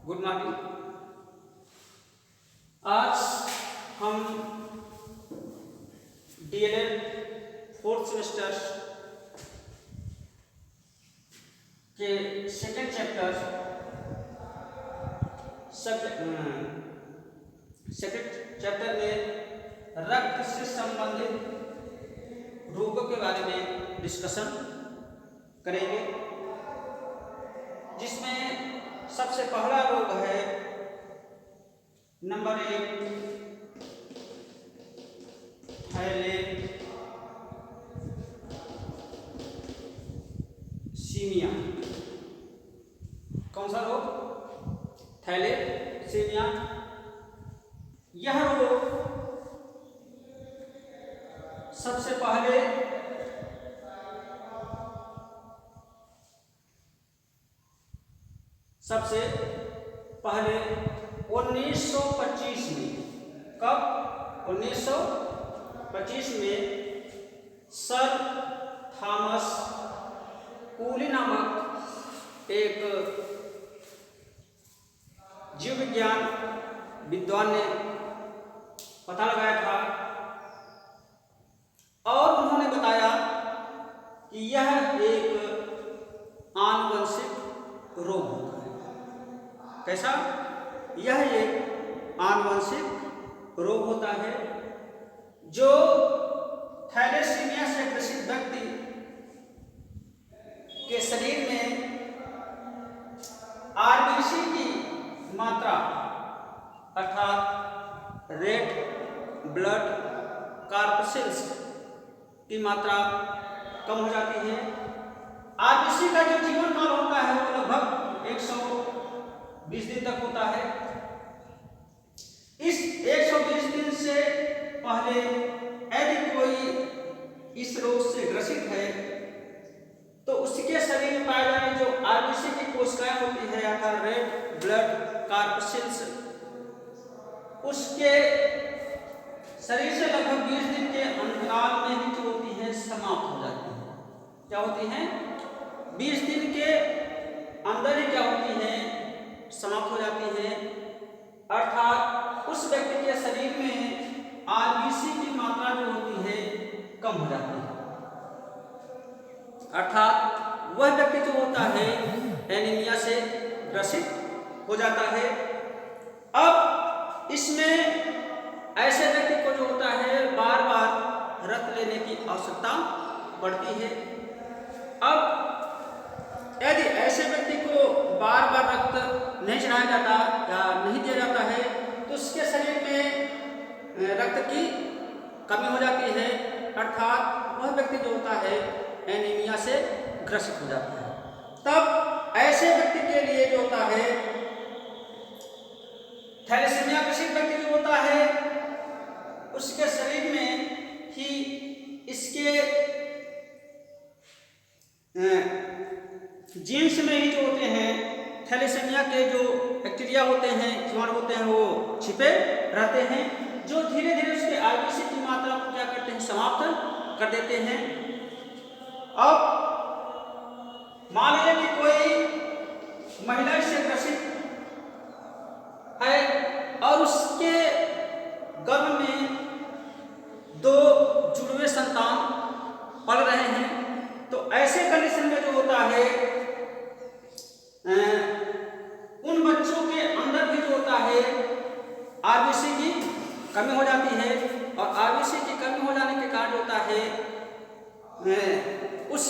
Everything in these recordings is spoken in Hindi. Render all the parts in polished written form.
Good morning. आज हम डीएलएड फोर्थ सेमेस्टर के सेकेंड चैप्टर में रक्त से संबंधित रोगों के बारे में डिस्कशन करेंगे, जिसमें सबसे पहला रोग है नंबर 1 थैलेसीमिया। कौन सा रोग? थैलेसीमिया। यह रोग सबसे पहले सबसे पहले 1925 में, कब? 1925 में सर थॉमस कूली नामक एक जीव विज्ञान विद्वान ने पता लगाया था और उन्होंने बताया कि यह एक आनुवंशिक रोग होता है। कैसा? यह एक आनुवंशिक रोग होता है जो थैलेसीमिया से ग्रसित व्यक्ति के शरीर में आरबीसी की मात्रा अर्थात रेड ब्लड कॉर्पसेल्स की मात्रा कम हो जाती है। आरबीसी का जो जीवन काल होता है वो लगभग 120 दिन तक होता है। इस 120 दिन से पहले यदि कोई इस रोग से ग्रसित है तो उसके शरीर में पाए जाने जो आरबीसी की कोशिकाएं होती है अर्थात रेड ब्लड कॉर्पसेल्स, उसके शरीर से लगभग 20 दिन के अंतराल में ही जो होती है समाप्त हो जाती है। क्या होती हैं? 20 दिन के अंदर ही क्या होती हैं? समाप्त हो जाती हैं। अर्थात उस व्यक्ति के शरीर में आरबीसी की मात्रा जो होती है कम हो जाती है। अर्थात वह व्यक्ति जो होता है एनीमिया से ग्रसित हो जाता है। अब इसमें ऐसे व्यक्ति को जो होता है बार बार रक्त लेने की आवश्यकता पड़ती है। अब यदि ऐसे व्यक्ति को बार बार रक्त नहीं चढ़ाया जाता या नहीं दिया जाता है तो उसके शरीर में रक्त की कमी हो जाती है। अर्थात वह व्यक्ति जो होता है एनीमिया से ग्रसित हो जाता है। तब ऐसे व्यक्ति के लिए जो होता है थैलेसीमिया ग्रसित व्यक्ति जो होता है उसके शरीर में ही इसके जीन्स में ही जो होते हैं थैलेसीमिया के जो बैक्टीरिया होते हैं, जीवाणु होते हैं, वो छिपे रहते हैं जो धीरे धीरे उसके आरबीसी की मात्रा को क्या करते हैं? समाप्त कर देते हैं। अब मान लीजिए कि कोई महिला इससे ग्रसित है और उसके गर्भ में 2 जुड़वे संतान पल रहे हैं, तो ऐसे कंडीशन में जो होता है उन बच्चों के अंदर भी जो होता है आरबीसी की कमी हो जाती है और आरबीसी की कमी हो जाने के कारण होता है उस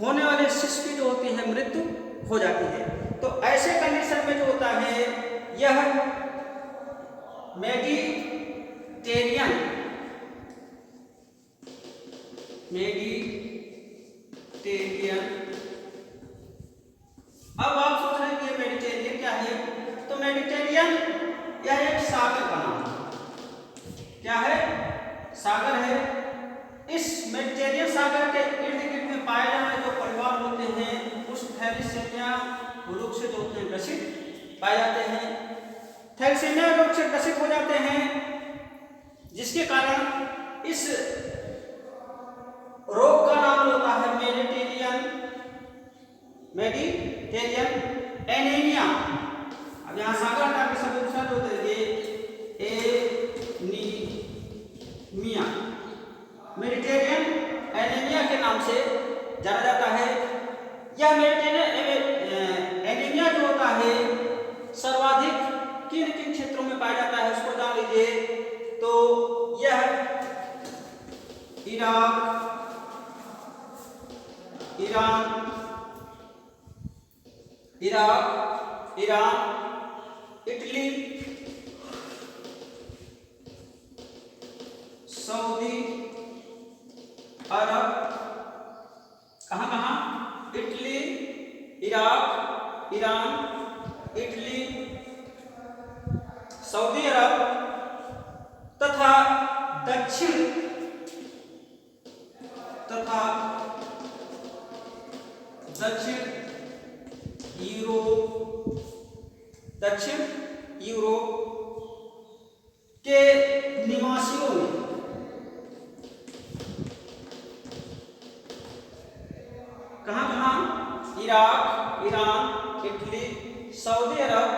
होने वाले शिशु की जो होती है मृत्यु हो जाती है। तो ऐसे कंडीशन में जो होता है यह मेडिटेरियन अब आप सोच रहे हैं कि मेडिटेरियन क्या है? तो मेडिटेरियन यह एक सागर का नाम है। क्या है? सागर है। इस मेडिटेरियन सागर के इर्द गिर्द में पाए जाने वाले जो परिवार होते हैं उस थैलेसीमिया रोग से जो होते हैं ग्रसित पाए जाते हैं। थैलेसीमिया रोग से ग्रसित हो जाते हैं जिसके कारण इस रोग का नाम होता है मेडिटेरियन एनीमिया। पाया जाता है उसको जान लीजिए। तो यह Iraq, Iran, Italy, Saudi Arab, कहाँ Italy, Iraq, Iran, Italy, Saudi Arab तथा दक्षिण यूरोप के निवासियों में कहाँ Iraq, Iran, Italy, Saudi Arab,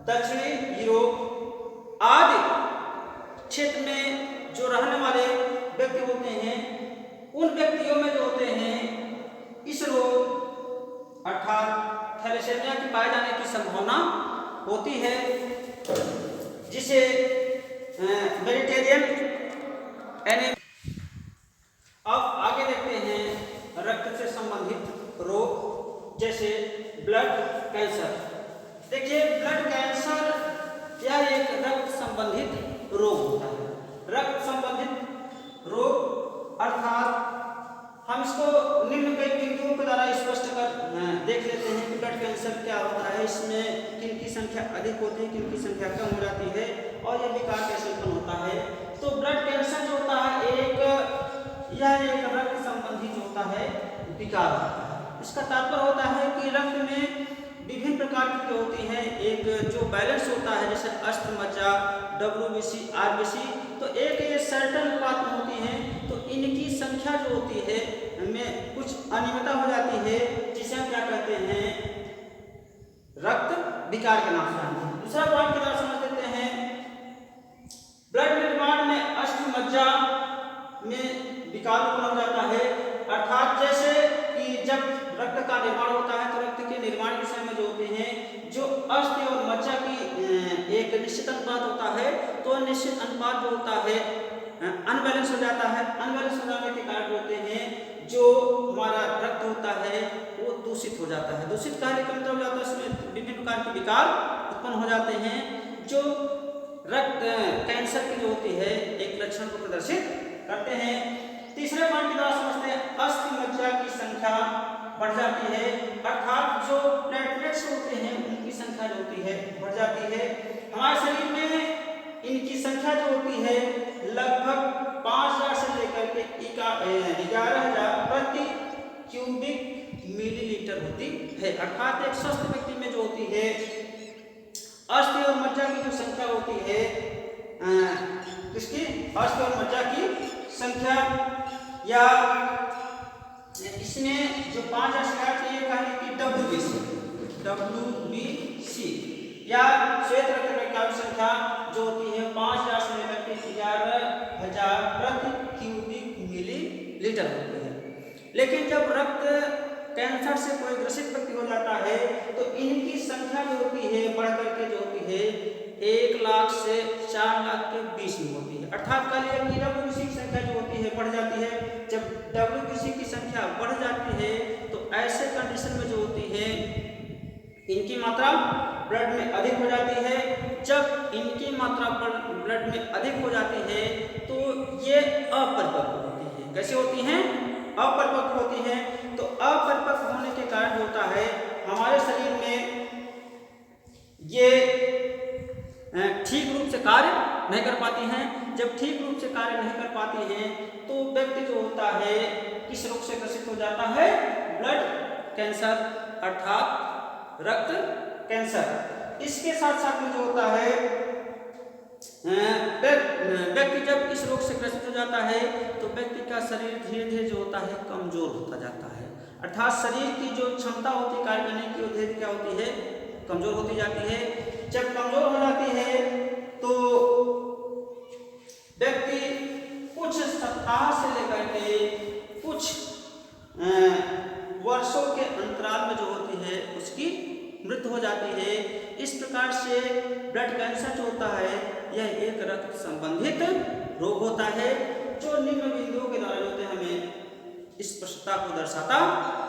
दक्षिणी यूरोप आदि क्षेत्र में जो रहने वाले व्यक्ति होते हैं, उन व्यक्तियों में जो होते हैं इस रोग अर्थात थैलेसेमिया के पाए जाने की संभावना होती है, जिसे मेडिटेरियन एनीमिया। अब आगे देखते हैं रक्त से संबंधित रोग जैसे ब्लड कैंसर। देखिए ब्लड कैंसर यह एक रक्त संबंधित रोग होता है। रक्त संबंधित रोग अर्थात हम इसको निम्न कई बिंदुओं के द्वारा स्पष्ट कर देख लेते हैं कि ब्लड कैंसर क्या होता है, इसमें किन की संख्या अधिक होती है, किन की संख्या कम हो जाती है और यह विकार कैसे उत्पन्न होता है। तो ब्लड कैंसर जो होता है यह एक रक्त संबंधी जो होता है विकार होता है। इसका तात्पर्य होता है कि रक्त में विभिन्न प्रकार की जो होती हैं, एक जो बैलेंस होता है जैसे अष्ट मज्जा, WBC, RBC, तो एक ये सर्टन अनुपात में होती हैं, तो इनकी संख्या जो होती है में कुछ अनियमितता हो जाती है, जिसे हम क्या कहते हैं रक्त विकार के नाम से जानते हैं। दूसरा पॉइंट की तरफ समझ लेते हैं, ब्लड निर्माण में अष्ट मज्जा में विकार उत्पन्न हो जाता है, अर्थात जैसे कि जब रक्त का निर्माण होता है तो रक्त के निर्माण के समय में जो होते हैं जो अस्थि और मज्जा की एक निश्चित अनुपात होता है, तो निश्चित अनुपात जो होता है अनबैलेंस हो जाता है। अनबैलेंस हो जाने के कारण होते हैं जो हमारा रक्त होता है वो दूषित हो जाता है। दूषित कार्य का मतलब जाता है इसमें विभिन्न प्रकार के विकार उत्पन्न हो जाते हैं, जो रक्त कैंसर की जो होती है एक लक्षण को प्रदर्शित करते हैं। तीसरे पॉइंट की द्वारा समझते हैं अस्थि मज्जा की संख्या बढ़ जाती है, अर्थात जो प्लेटलेट्स होते हैं उनकी संख्या जो होती है बढ़ जाती है। हमारे शरीर में इनकी संख्या जो होती है लगभग 5000 से लेकर के 11,000 प्रति क्यूबिक मिलीलीटर होती है, अर्थात एक स्वस्थ व्यक्ति में जो होती है अस्थि और मज्जा की जो संख्या होती है, इसकी अस्थि और मज्जा की संख्या या इसमें जो 5000 से ये कहें कि WBC या श्वेत रक्तकणिका की संख्या जो होती है 5000 से लेकर के 11,000 प्रति क्यूबिक मिलीलीटर होती है। लेकिन जब रक्त कैंसर से कोई ग्रसित व्यक्ति हो जाता है तो इनकी संख्या जो होती है बढ़ करके जो होती है 1 लाख से 4 लाख के बीच में होती है, अर्थात कह लीजिए कि WBC की संख्या जो होती है बढ़ जाती है। जब WBC की संख्या बढ़ जाती है तो ऐसे कंडीशन में जो होती है इनकी मात्रा ब्लड में अधिक हो जाती है। जब इनकी मात्रा ब्लड में अधिक हो जाती है तो ये अपरिपक्व होती है। कैसे होती हैं? अपरिपक्व होती हैं। तो अपरिपक्व होने के कारण होता है हमारे शरीर में ये ठीक रूप से कार्य नहीं कर पाती हैं। जब ठीक रूप से कार्य नहीं कर पाती हैं तो व्यक्ति जो होता है किस रोग से ग्रसित हो जाता है? ब्लड कैंसर अर्थात रक्त कैंसर। इसके साथ साथ में जो होता है व्यक्ति जब इस रोग से ग्रसित हो जाता है तो व्यक्ति का शरीर धीरे धीरे जो होता है कमजोर होता जाता है, अर्थात शरीर की जो क्षमता होती है कार्य करने की वो धीरे क्या होती है? कमजोर होती जाती है। जब कमजोर हो जाती है तो व्यक्ति कुछ सप्ताह से लेकर के कुछ वर्षों के अंतराल में जो होती है उसकी मृत्यु हो जाती है। इस प्रकार से ब्लड कैंसर जो होता है यह एक रक्त संबंधित रोग होता है जो निम्न बिंदुओं के द्वारा जो होते हैं हमें स्पष्टता को दर्शाता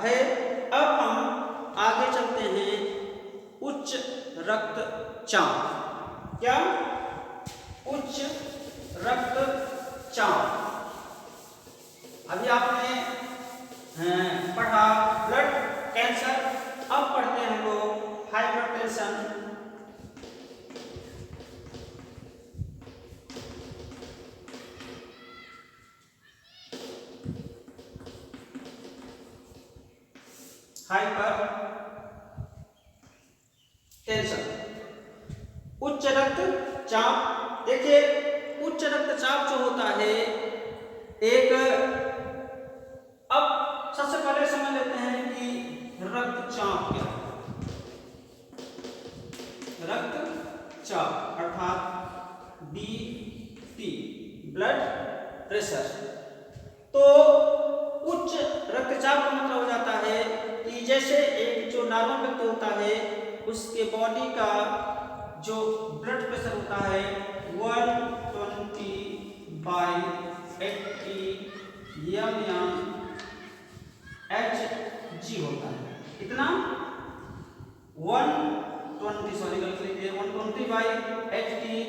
है। अब हम आगे चलते हैं उच्च रक्तचाप। क्या? उच्च रक्तचाप। अभी आपने पढ़ा ब्लड कैंसर, अब पढ़ते हैं हम लोग हाइपरटेंशन। हाइपरटेंशन, उच्च रक्तचाप। देखिए उच्च रक्तचाप जो होता है एक, अब सबसे पहले समझ लेते हैं कि रक्तचाप क्या है। रक्तचाप अर्थात बीपी, ब्लड प्रेशर। तो उच्च रक्तचाप का मतलब हो जाता है कि जैसे एक जो नॉर्मल व्यक्ति होता है उसके बॉडी का जो ब्लड प्रेशर होता है 120/80 mmHg होता है। कितना? 120/80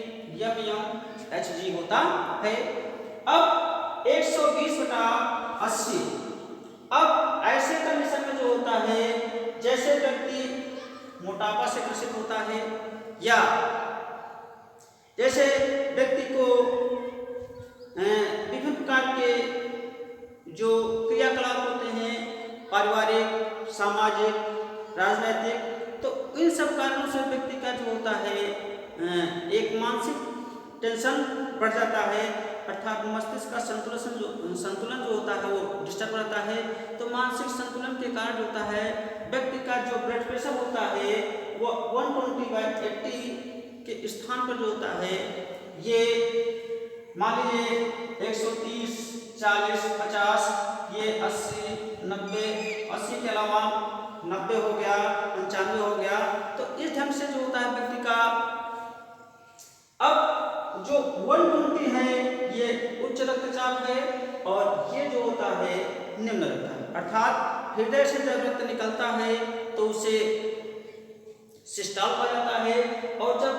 mmHg होता है। अब 120/80। अब ऐसे कंडीशन में जो होता है जैसे व्यक्ति मोटापा से ग्रसित होता है या जैसे व्यक्ति को विभिन्न प्रकार के जो क्रियाकलाप होते हैं पारिवारिक, सामाजिक, राजनीतिक, तो इन सब कारणों से व्यक्ति का जो होता है एक मानसिक टेंशन बढ़ जाता है अर्थात मस्तिष्क का संतुलन जो होता है वो डिस्टर्ब रहता है। तो मानसिक संतुलन के कारण होता है व्यक्ति का जो ब्लड प्रेशर होता है वो 120/80 के स्थान पर जो होता है ये मान लीजिए 130, 40, 50, ये 80, 90, 80 के अलावा 90 हो गया, 95 हो गया। तो इस ढंग से जो होता है व्यक्ति का, अब जो 120 है ये उच्च रक्तचाप है और ये जो होता है निम्न रक्तचाप, अर्थात हृदय से जब रक्त निकलता है तो उसे सिस्टोल कहा जाता है और जब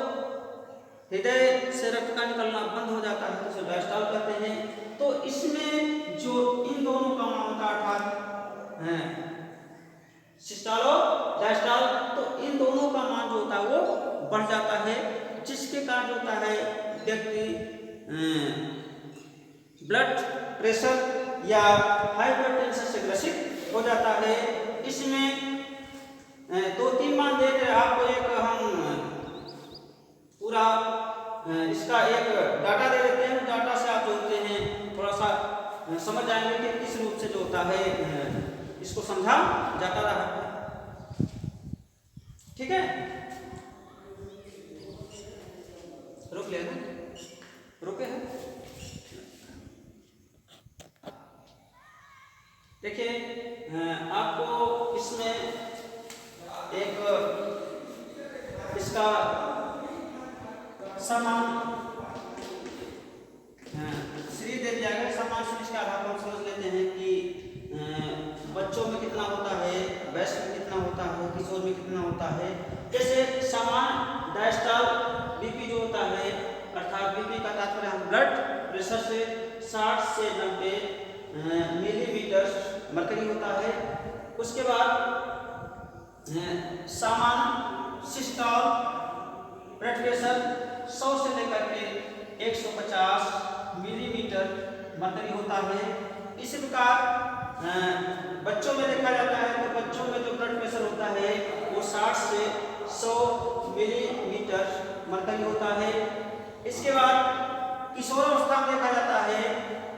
हृदय से रक्त का निकलना बंद हो जाता है तो उसे डायस्टोल कहते हैं। तो इसमें जो इन दोनों का मान होता है अर्थात सिस्टोल और डायस्टोल, तो इन दोनों का मान जो होता है वो बढ़ जाता है जिसके कारण होता है व्यक्ति ब्लड प्रेशर या हाइपरटेंशन से ग्रसित हो जाता है। इसमें 2-3 मान दे रहे आपको, एक हम पूरा इसका एक डाटा दे देते हैं। डाटा से आप जो होते हैं थोड़ा सा समझ जाएंगे कि किस रूप से जो होता है इसको समझा जाता रहा। ठीक है, रुक ले, रुके हैं। देखिए आपको इसमें एक इसका समान सीरीज दे दिया गया। समान सीरीज का आधार पर समझ लेते हैं कि बच्चों में कितना होता है, वयस्क में कितना होता है, किशोर में कितना होता है। जैसे समान डायस्टोल बीपी जो होता है अर्थात बीपी का तात्पर्य हम ब्लड प्रेशर से 60 से 90 मिलीमीटर मरकरी होता है। उसके बाद सामान्य सिस्टोल ब्लड प्रेशर 100 से लेकर के 150 मिलीमीटर मरकरी होता है। इसी प्रकार बच्चों में देखा जाता है तो बच्चों में जो ब्लड प्रेशर होता है वो 60 से 100 मिलीमीटर मरकरी होता है। इसके बाद किशोरावस्था में देखा जाता है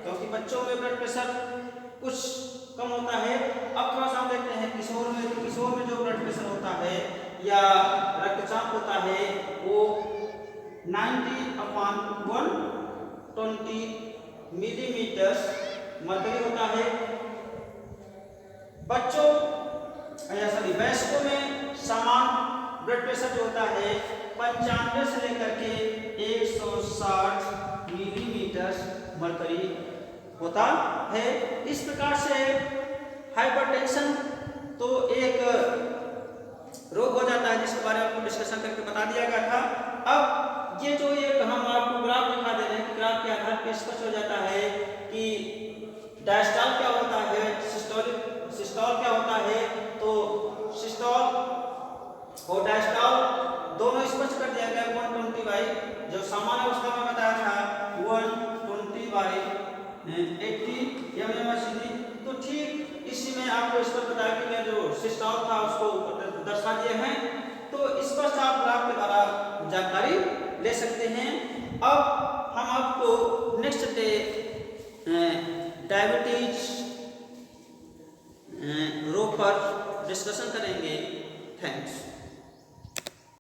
क्योंकि बच्चों में ब्लड प्रेशर कुछ कम होता है। अब थोड़ा सा देखते हैं किशोर में। तो किशोर में जो ब्लड प्रेशर होता है या रक्तचाप होता है वो 90/120 मिलीमीटर मरकरी होता है। बच्चों या सॉरी वयस्कों में समान ब्लड प्रेशर जो होता है 95 से लेकर के 160 मिलीमीटर मरकरी होता है। इस प्रकार से हाइपरटेंशन तो एक रोग हो जाता है जिसके बारे में आपको डिस्कशन करके बता दिया गया था। अब ये जो एक हम आपको ग्राफ दिखा दे रहे हैं कि ग्राफ के आधार पर स्पष्ट हो जाता है कि डायस्टॉल क्या होता है, सिस्टोल क्या होता है। तो सिस्टोल और डायस्टॉल दोनों स्पष्ट कर दिया गया 120/, जो सामान्य अवस्था में बताया था 120/80 mmHg। तो ठीक इसी में आपको इस पर बताया कि मैं जो सिस्टोल था उसको दर्शा दिए हैं। तो इस पर आप ग्राफ के द्वारा जानकारी ले सकते हैं। अब हम आपको नेक्स्ट डे डायबिटीज रोग पर डिस्कशन करेंगे। थैंक्स।